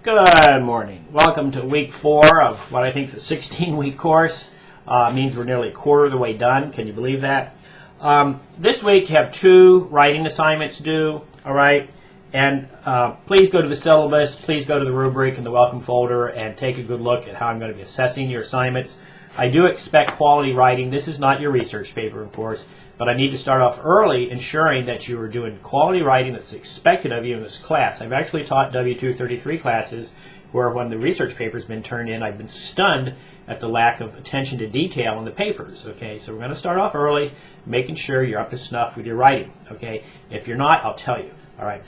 Good morning. Welcome to week 4 of what I think is a 16-week course. Means we're nearly a quarter of the way done. Can you believe that? This week you have 2 writing assignments due. All right, and please go to the syllabus. Please go to the rubric in the welcome folder and take a good look at how I'm going to be assessing your assignments. I do expect quality writing. This is not your research paper, of course, but I need to start off early ensuring that you are doing quality writing that's expected of you in this class. I've actually taught Wk4rW233 classes where when the research paper's been turned in, I've been stunned at the lack of attention to detail in the papers. Okay, so we're going to start off early, making sure you're up to snuff with your writing. Okay, if you're not, I'll tell you. All right.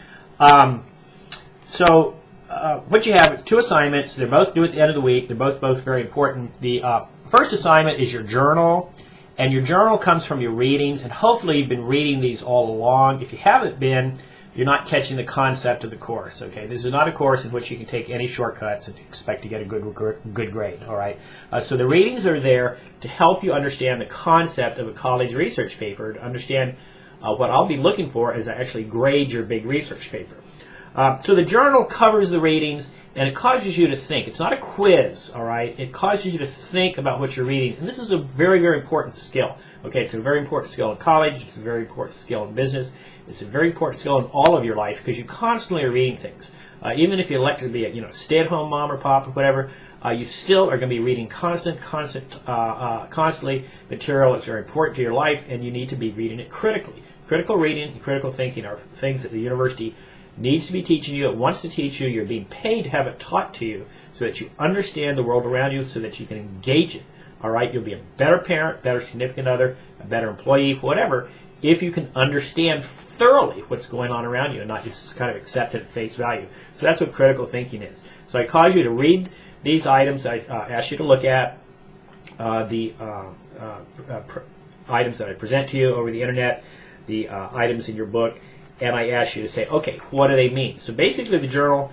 What you have, 2 assignments. They're both due at the end of the week. They're both very important. The first assignment is your journal, and your journal comes from your readings, and hopefully you've been reading these all along. If you haven't been, you're not catching the concept of the course. Okay, this is not a course in which you can take any shortcuts and expect to get a good grade. All right, so the readings are there to help you understand the concept of a college research paper, to understand what I'll be looking for as I actually grade your big research paper. So the journal covers the readings, and it causes you to think. It's not a quiz, all right? It causes you to think about what you're reading, and this is a very, very important skill. Okay, it's a very important skill in college. It's a very important skill in business. It's a very important skill in all of your life because you constantly are reading things. Even if you elect to be a stay-at-home mom or pop or whatever, you still are going to be reading constantly material that's very important to your life, and you need to be reading it critically. Critical reading and critical thinking are things that the university needs to be teaching you. It wants to teach you. You're being paid to have it taught to you so that you understand the world around you, so that you can engage it. All right, you'll be a better parent, better significant other, a better employee, whatever, if you can understand thoroughly what's going on around you and not just kind of accept it at face value. So that's what critical thinking is. So I cause you to read these items. I ask you to look at the items that I present to you over the internet, the items in your book, and I ask you to say, okay, what do they mean? So basically the journal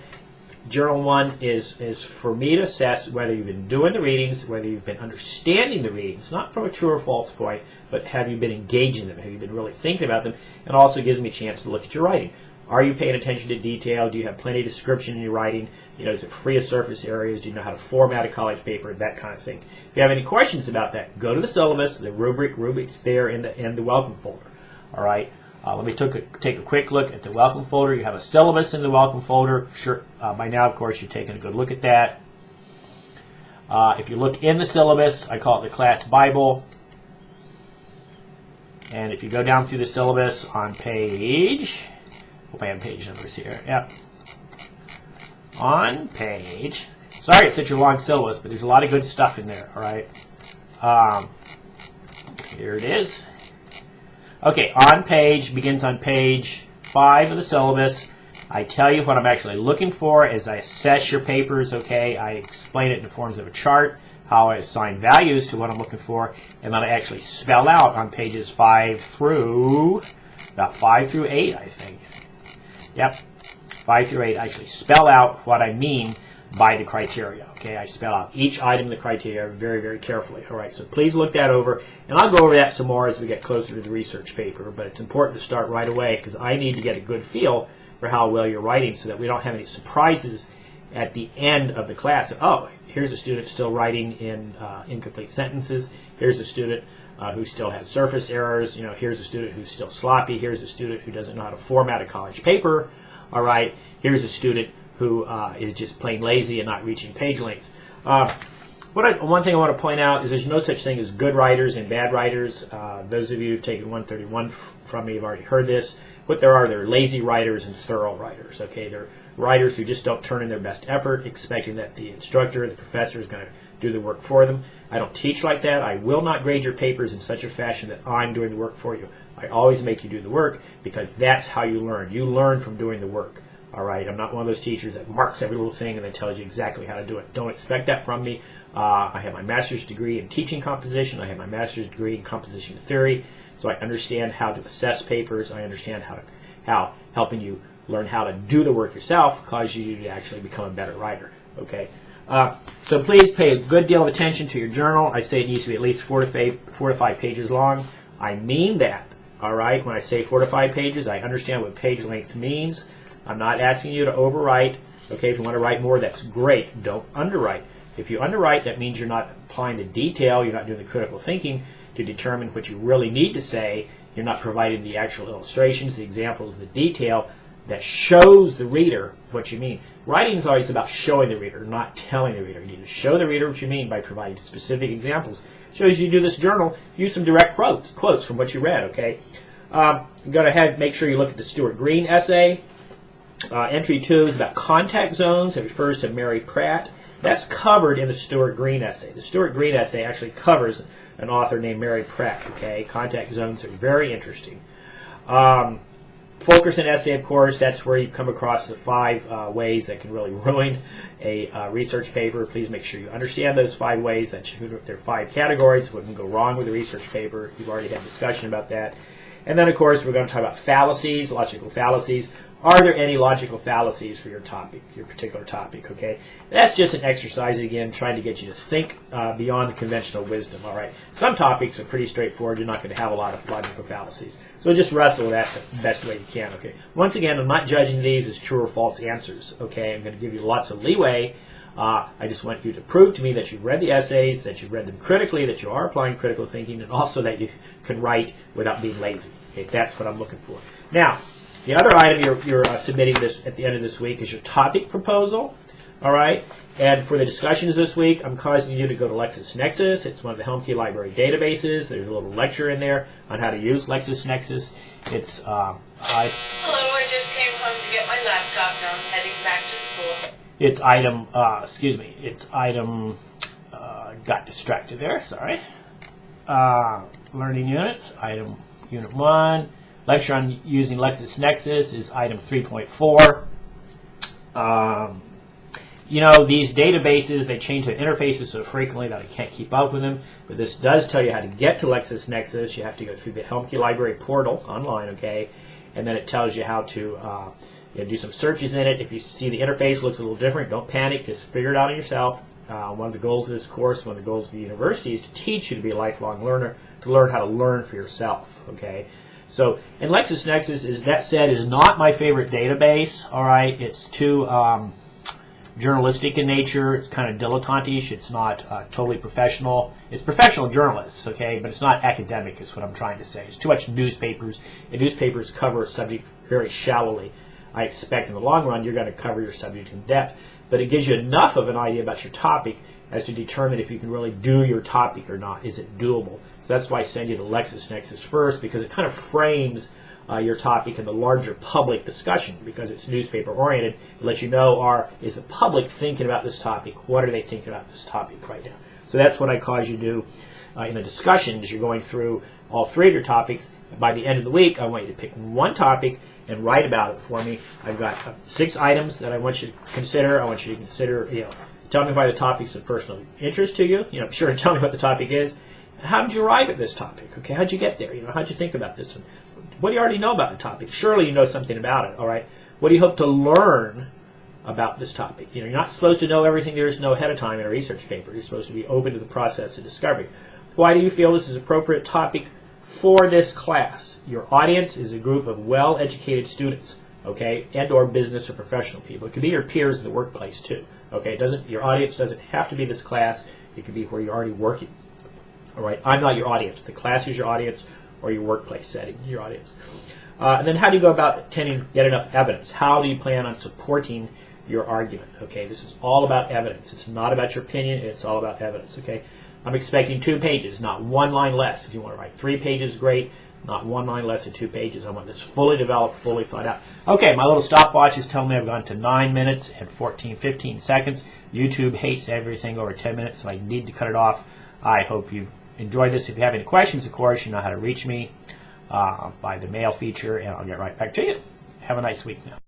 1 is for me to assess whether you've been doing the readings, whether you've been understanding the readings, not from a true or false point, but have you been engaging them? Have you been really thinking about them? And also gives me a chance to look at your writing. Are you paying attention to detail? Do you have plenty of description in your writing? Is it free of surface areas? Do you know how to format a college paper? That kind of thing. If you have any questions about that, go to the syllabus, the rubric's there in the welcome folder. All right. Let me take a quick look at the welcome folder. You have a syllabus in the welcome folder. Sure, by now, of course, you're taking a good look at that. If you look in the syllabus, I call it the class Bible. And if you go down through the syllabus on page, hope I have page numbers here. Yep. On page, sorry it's such a long syllabus, but there's a lot of good stuff in there. All right. Here it is. Okay, begins on page 5 of the syllabus. I tell you what I'm actually looking for as I assess your papers, okay? I explain it in the forms of a chart, how I assign values to what I'm looking for, and then I actually spell out on pages 5 through 8, I think. Yep, 5 through 8, I actually spell out what I mean by the criteria. Okay, I spell out each item in the criteria very, very carefully. All right, so please look that over, and I'll go over that some more as we get closer to the research paper, but it's important to start right away because I need to get a good feel for how well you're writing so that we don't have any surprises at the end of the class. Oh, here's a student still writing in incomplete sentences. Here's a student who still has surface errors. Here's a student who's still sloppy. Here's a student who doesn't know how to format a college paper. All right, here's a student who is just plain lazy and not reaching page length. One thing I want to point out is there's no such thing as good writers and bad writers. Those of you who've taken 131 from me have already heard this. What there are lazy writers and thorough writers. Okay, they're writers who just don't turn in their best effort, expecting that the instructor, the professor, is going to do the work for them. I don't teach like that. I will not grade your papers in such a fashion that I'm doing the work for you. I always make you do the work because that's how you learn. You learn from doing the work. All right, I'm not one of those teachers that marks every little thing and then tells you exactly how to do it. Don't expect that from me. I have my master's degree in teaching composition. I have my master's degree in composition theory, so I understand how to assess papers. I understand how helping you learn how to do the work yourself causes you to actually become a better writer. Okay, so please pay a good deal of attention to your journal. I say it needs to be at least 4 to 5 pages long. I mean that. All right, when I say 4 to 5 pages, I understand what page length means. I'm not asking you to overwrite. Okay, if you want to write more, that's great. Don't underwrite. If you underwrite, that means you're not applying the detail, you're not doing the critical thinking to determine what you really need to say. You're not providing the actual illustrations, the examples, the detail that shows the reader what you mean. Writing is always about showing the reader, not telling the reader. You need to show the reader what you mean by providing specific examples. So as you do this journal, use some direct quotes from what you read, okay? Go ahead, make sure you look at the Stuart Green essay. Entry 2 is about contact zones. It refers to Mary Pratt. That's covered in the Stuart Green essay. The Stuart Green essay actually covers an author named Mary Pratt, okay? Contact zones are very interesting. Fulkerson essay, of course, that's where you come across the 5 ways that can really ruin a research paper. Please make sure you understand those 5 ways. There are 5 categories. What can go wrong with a research paper? You've already had a discussion about that. And then, of course, we're going to talk about fallacies, logical fallacies. Are there any logical fallacies for your topic, your particular topic, okay? That's just an exercise, again, trying to get you to think beyond the conventional wisdom, all right? Some topics are pretty straightforward. You're not going to have a lot of logical fallacies. So just wrestle with that the best way you can, okay? Once again, I'm not judging these as true or false answers, okay? I'm going to give you lots of leeway. I just want you to prove to me that you've read the essays, that you've read them critically, that you are applying critical thinking, and also that you can write without being lazy. Okay, that's what I'm looking for. Now, the other item you're submitting this at the end of this week is your topic proposal. All right, and for the discussions this week, I'm causing you to go to LexisNexis. It's one of the Helmke Library databases. There's a little lecture in there on how to use LexisNexis. It's Hello, I just came home to get my laptop. Now I'm heading back to school. It's item. It's item. Got distracted there. Sorry. Learning units. Item unit 1. Lecture on using LexisNexis is item 3.4. You know, these databases, they change their interfaces so frequently that I can't keep up with them. But this does tell you how to get to LexisNexis. You have to go through the Helmke Library portal online, okay? And then it tells you how to do some searches in it. If you see the interface looks a little different, don't panic. Just figure it out on yourself. One of the goals of this course, one of the goals of the university is to teach you to be a lifelong learner, to learn how to learn for yourself, okay? So, and LexisNexis, that said, is not my favorite database, all right? It's too journalistic in nature. It's kind of dilettante-ish. It's not totally professional. It's professional journalists, okay, but it's not academic is what I'm trying to say. It's too much newspapers, and newspapers cover a subject very shallowly. I expect in the long run you're going to cover your subject in depth, but it gives you enough of an idea about your topic as to determine if you can really do your topic or not. Is it doable? So that's why I send you to LexisNexis first, because it kind of frames your topic in the larger public discussion, because it's newspaper oriented. It lets you know, is the public thinking about this topic? What are they thinking about this topic right now? So that's what I cause you to do in the discussion as you're going through all 3 of your topics. And by the end of the week, I want you to pick one topic and write about it for me. I've got 6 items that I want you to consider. I want you to consider, tell me why the topic's of personal interest to you. Be sure to tell me what the topic is. How did you arrive at this topic? Okay, how'd you get there? How'd you think about this one? What do you already know about the topic? Surely you know something about it, all right? What do you hope to learn about this topic? You're not supposed to know everything there is to know ahead of time in a research paper. You're supposed to be open to the process of discovery. Why do you feel this is an appropriate topic for this class? Your audience is a group of well-educated students, okay, and or business or professional people. It could be your peers in the workplace too, okay? Your audience doesn't have to be this class. It could be where you're already working. All right, I'm not your audience. The class is your audience, or your workplace setting is your audience. And then how do you go about attending to get enough evidence? How do you plan on supporting your argument? Okay, this is all about evidence. It's not about your opinion. It's all about evidence, okay? I'm expecting 2 pages, not 1 line less. If you want to write 3 pages, great. Not 1 line less than 2 pages. I want this fully developed, fully thought out. Okay, my little stopwatch is telling me I've gone to 9 minutes and 15 seconds. YouTube hates everything over 10 minutes, so I need to cut it off. I hope you enjoyed this. If you have any questions, of course, you know how to reach me by the mail feature, and I'll get right back to you. Have a nice week now.